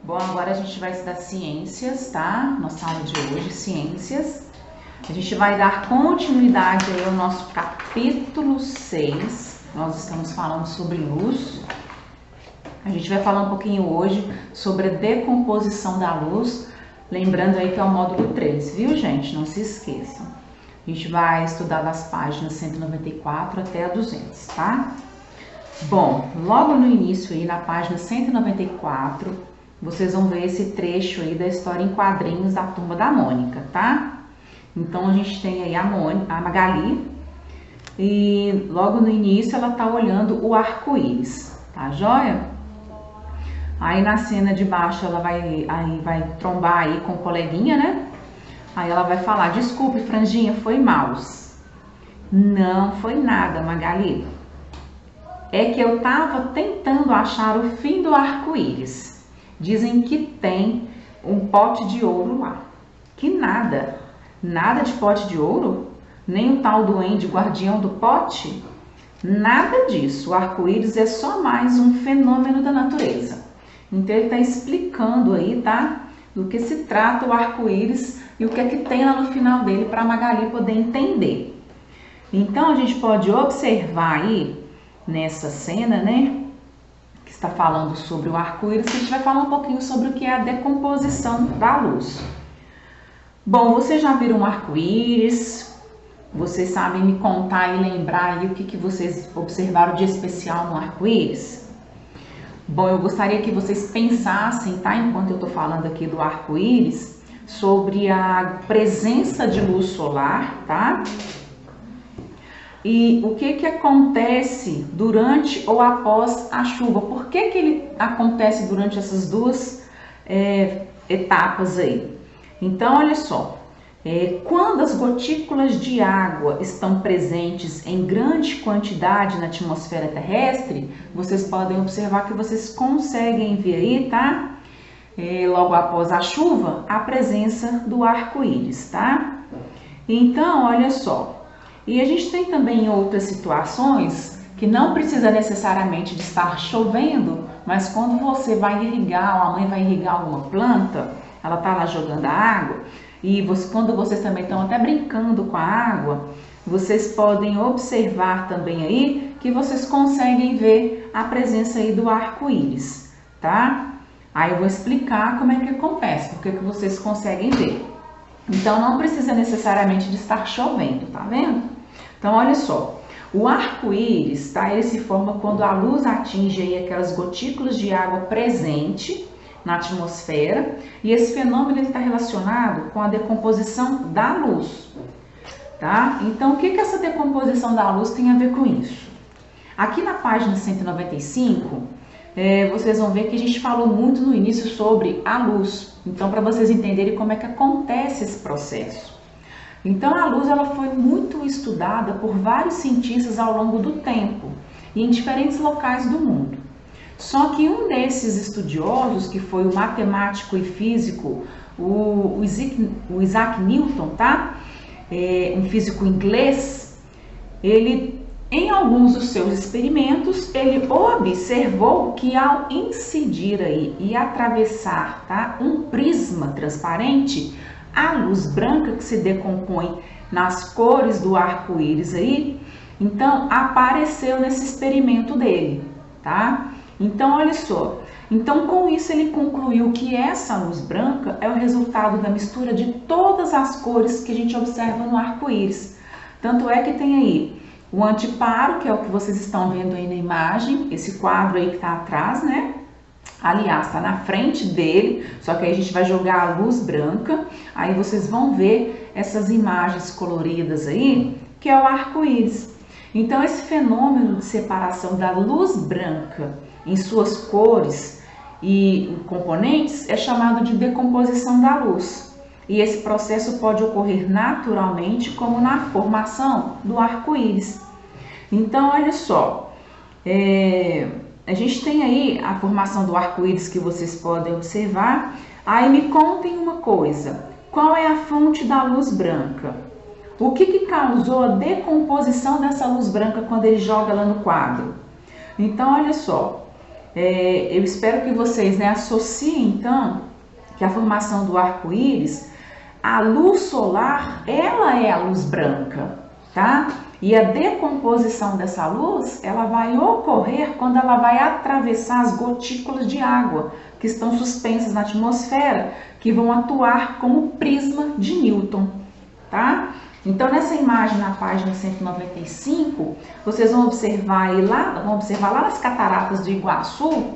Bom, agora a gente vai estudar ciências, tá? Nossa aula de hoje, ciências. A gente vai dar continuidade aí ao nosso capítulo 6. Nós estamos falando sobre luz. A gente vai falar um pouquinho hoje sobre a decomposição da luz. Lembrando aí que é o módulo 3, viu, gente? Não se esqueçam. A gente vai estudar das páginas 194 até a 200, tá? Bom, logo no início aí, na página 194... vocês vão ver esse trecho aí da história em quadrinhos da Turma da Mônica, tá? Então, a gente tem aí a Magali e logo no início ela tá olhando o arco-íris, tá joia? Aí na cena de baixo ela vai trombar aí com o coleguinha, né? Aí ela vai falar, desculpe, franjinha, foi mouse. Não foi nada, Magali. É que eu tava tentando achar o fim do arco-íris. Dizem que tem um pote de ouro lá. Que nada. Nada de pote de ouro? Nem o tal duende guardião do pote? Nada disso. O arco-íris é só mais um fenômeno da natureza. Então ele está explicando aí, tá? Do que se trata o arco-íris e o que é que tem lá no final dele para a Magali poder entender. Então a gente pode observar aí nessa cena, né? Está falando sobre o arco-íris, a gente vai falar um pouquinho sobre o que é a decomposição da luz. Bom, vocês já viram um arco-íris? Vocês sabem me contar e lembrar aí o que vocês observaram de especial no arco-íris? Bom, eu gostaria que vocês pensassem, tá? Enquanto eu estou falando aqui do arco-íris, sobre a presença de luz solar, tá? E o que acontece durante ou após a chuva? Por que ele acontece durante essas duas etapas aí? Então, olha só, quando as gotículas de água estão presentes em grande quantidade na atmosfera terrestre, vocês podem observar que vocês conseguem ver aí, tá? Logo após a chuva, a presença do arco-íris, tá? Então, olha só. E a gente tem também outras situações que não precisa necessariamente de estar chovendo, mas quando você vai irrigar, ou a mãe vai irrigar alguma planta, ela tá lá jogando a água, e quando vocês também estão até brincando com a água, vocês podem observar também aí que vocês conseguem ver a presença aí do arco-íris, tá? Aí eu vou explicar como é que acontece, porque que vocês conseguem ver. Então não precisa necessariamente de estar chovendo, tá vendo? Então, olha só, o arco-íris, tá? Ele se forma quando a luz atinge aí aquelas gotículas de água presente na atmosfera, e esse fenômeno está relacionado com a decomposição da luz, tá? Então, o que essa decomposição da luz tem a ver com isso? Aqui na página 195, vocês vão ver que a gente falou muito no início sobre a luz, então para vocês entenderem como é que acontece esse processo. Então, a luz ela foi muito estudada por vários cientistas ao longo do tempo e em diferentes locais do mundo. Só que um desses estudiosos, que foi o matemático e físico, o Isaac Newton, tá? Um físico inglês, ele, em alguns dos seus experimentos, ele observou que ao incidir aí e atravessar, tá, um prisma transparente, a luz branca que se decompõe nas cores do arco-íris aí, então apareceu nesse experimento dele, tá? Então, olha só. Então, com isso ele concluiu que essa luz branca é o resultado da mistura de todas as cores que a gente observa no arco-íris. Tanto é que tem aí o antiparo, que é o que vocês estão vendo aí na imagem, esse quadro aí que tá atrás, né? Aliás, está na frente dele, só que aí a gente vai jogar a luz branca, aí vocês vão ver essas imagens coloridas aí, que é o arco-íris. Então, esse fenômeno de separação da luz branca em suas cores e componentes é chamado de decomposição da luz. E esse processo pode ocorrer naturalmente, como na formação do arco-íris. Então, olha só, a gente tem aí a formação do arco-íris que vocês podem observar. Aí me contem uma coisa, qual é a fonte da luz branca? O que causou a decomposição dessa luz branca quando ele joga lá no quadro? Então, olha só, eu espero que vocês, né, associem então que a formação do arco-íris, a luz solar, ela é a luz branca, tá? E a decomposição dessa luz, ela vai ocorrer quando ela vai atravessar as gotículas de água que estão suspensas na atmosfera, que vão atuar como prisma de Newton, tá? Então, nessa imagem na página 195, vocês vão observar lá nas cataratas do Iguaçu,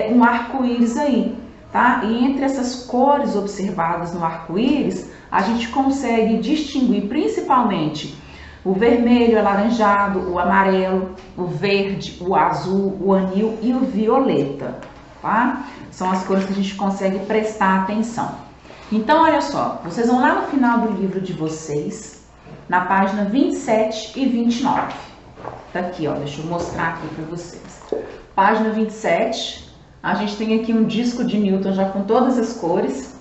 um arco-íris aí, tá? E entre essas cores observadas no arco-íris, a gente consegue distinguir principalmente o vermelho, o alaranjado, o amarelo, o verde, o azul, o anil e o violeta, tá? São as cores que a gente consegue prestar atenção. Então, olha só, vocês vão lá no final do livro de vocês, na página 27 e 29. Tá aqui, ó, deixa eu mostrar aqui para vocês. Página 27, a gente tem aqui um disco de Newton já com todas as cores.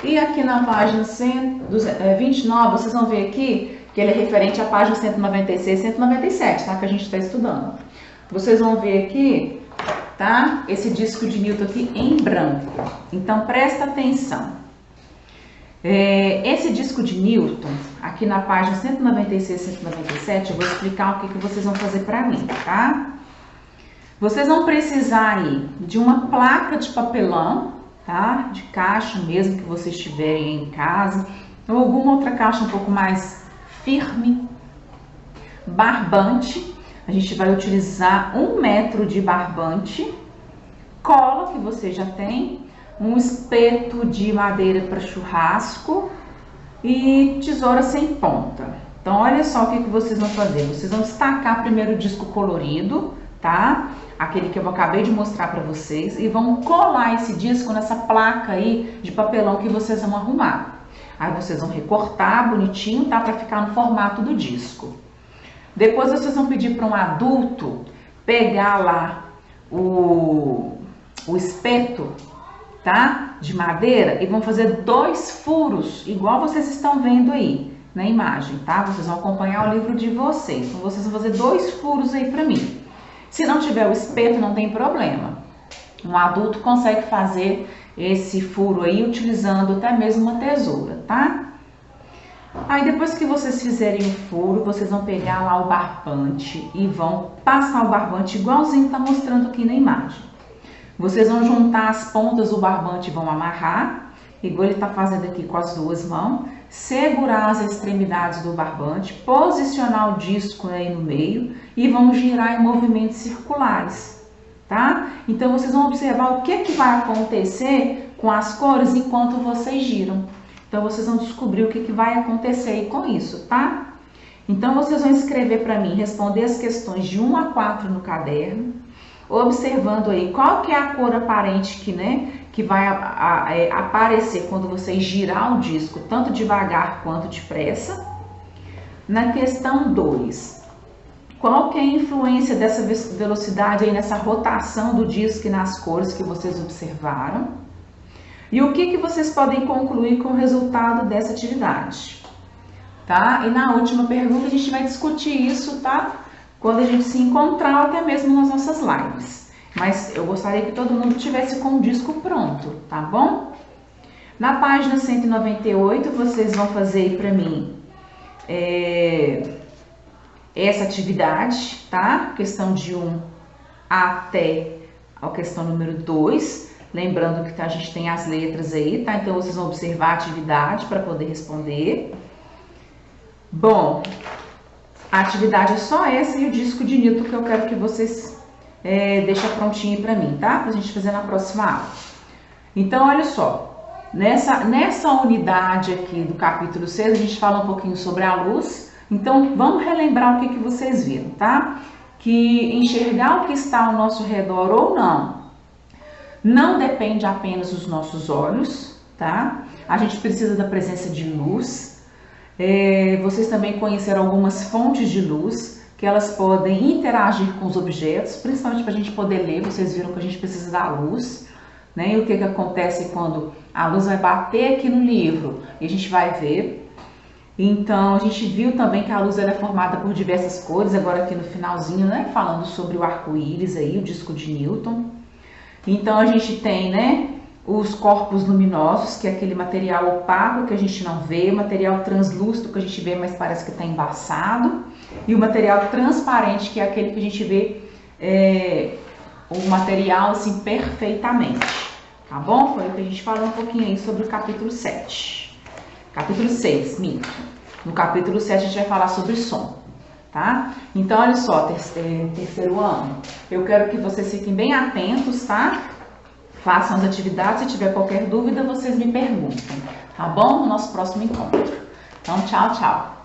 E aqui na página 29, vocês vão ver aqui que ele é referente à página 196 e 197, tá? Que a gente está estudando. Vocês vão ver aqui, tá? Esse disco de Newton aqui em branco. Então, presta atenção. Esse disco de Newton, aqui na página 196 e 197, eu vou explicar o que vocês vão fazer para mim, tá? Vocês vão precisar aí de uma placa de papelão, tá? De caixa mesmo que vocês tiverem em casa, ou alguma outra caixa um pouco mais firme. Barbante, a gente vai utilizar 1 metro de barbante, cola que você já tem, um espeto de madeira para churrasco e tesoura sem ponta. Então, olha só o que vocês vão fazer. Vocês vão destacar primeiro o disco colorido, tá? Aquele que eu acabei de mostrar para vocês, e vão colar esse disco nessa placa aí de papelão que vocês vão arrumar. Aí vocês vão recortar bonitinho, tá? Para ficar no formato do disco. Depois vocês vão pedir para um adulto pegar lá o espeto, tá? De madeira, e vão fazer 2 furos, igual vocês estão vendo aí na imagem, tá? Vocês vão acompanhar o livro de vocês. Então vocês vão fazer 2 furos aí para mim. Se não tiver o espeto, não tem problema. Um adulto consegue fazer esse furo aí utilizando até mesmo uma tesoura, tá? Aí depois que vocês fizerem o furo, vocês vão pegar lá o barbante e vão passar o barbante igualzinho que tá mostrando aqui na imagem. Vocês vão juntar as pontas do barbante e vão amarrar, igual ele tá fazendo aqui com as 2 mãos, segurar as extremidades do barbante, posicionar o disco aí no meio e vão girar em movimentos circulares, tá? Então vocês vão observar o que vai acontecer com as cores enquanto vocês giram. Então vocês vão descobrir o que vai acontecer aí com isso, tá? Então vocês vão escrever para mim, responder as questões de 1 a 4 no caderno, observando aí qual que é a cor aparente que vai aparecer quando você girar o disco, tanto devagar quanto depressa. Na questão 2, qual que é a influência dessa velocidade aí nessa rotação do disco e nas cores que vocês observaram? E o que vocês podem concluir com o resultado dessa atividade? Tá? E na última pergunta a gente vai discutir isso, tá? Quando a gente se encontrar, ou até mesmo nas nossas lives. Mas eu gostaria que todo mundo tivesse com o disco pronto, tá bom? Na página 198, vocês vão fazer aí para mim essa atividade, tá? Questão de 1 até a questão número 2. Lembrando que a gente tem as letras aí, tá? Então vocês vão observar a atividade para poder responder. Bom, a atividade é só essa e o disco de Newton que eu quero que vocês deixem prontinho para mim, tá? Pra gente fazer na próxima aula. Então, olha só, nessa unidade aqui do capítulo 6, a gente fala um pouquinho sobre a luz. Então, vamos relembrar o que vocês viram, tá? Que enxergar o que está ao nosso redor ou não depende apenas dos nossos olhos, tá? A gente precisa da presença de luz. Vocês também conheceram algumas fontes de luz, que elas podem interagir com os objetos, principalmente para a gente poder ler. Vocês viram que a gente precisa da luz, né? E o que acontece quando a luz vai bater aqui no livro e a gente vai ver. Então, a gente viu também que a luz ela é formada por diversas cores, agora aqui no finalzinho, né, falando sobre o arco-íris aí, o disco de Newton. Então, a gente tem, né, os corpos luminosos, que é aquele material opaco que a gente não vê, o material translúcido que a gente vê, mas parece que está embaçado, e o material transparente, que é aquele que a gente vê o material assim perfeitamente, tá bom? Foi o que a gente falou um pouquinho aí sobre o capítulo 7. Capítulo 6, minto. No capítulo 7 a gente vai falar sobre som, tá? Então, olha só, terceiro ano, eu quero que vocês fiquem bem atentos, tá? Façam as atividades, se tiver qualquer dúvida, vocês me perguntem, tá bom? No nosso próximo encontro. Então, tchau, tchau.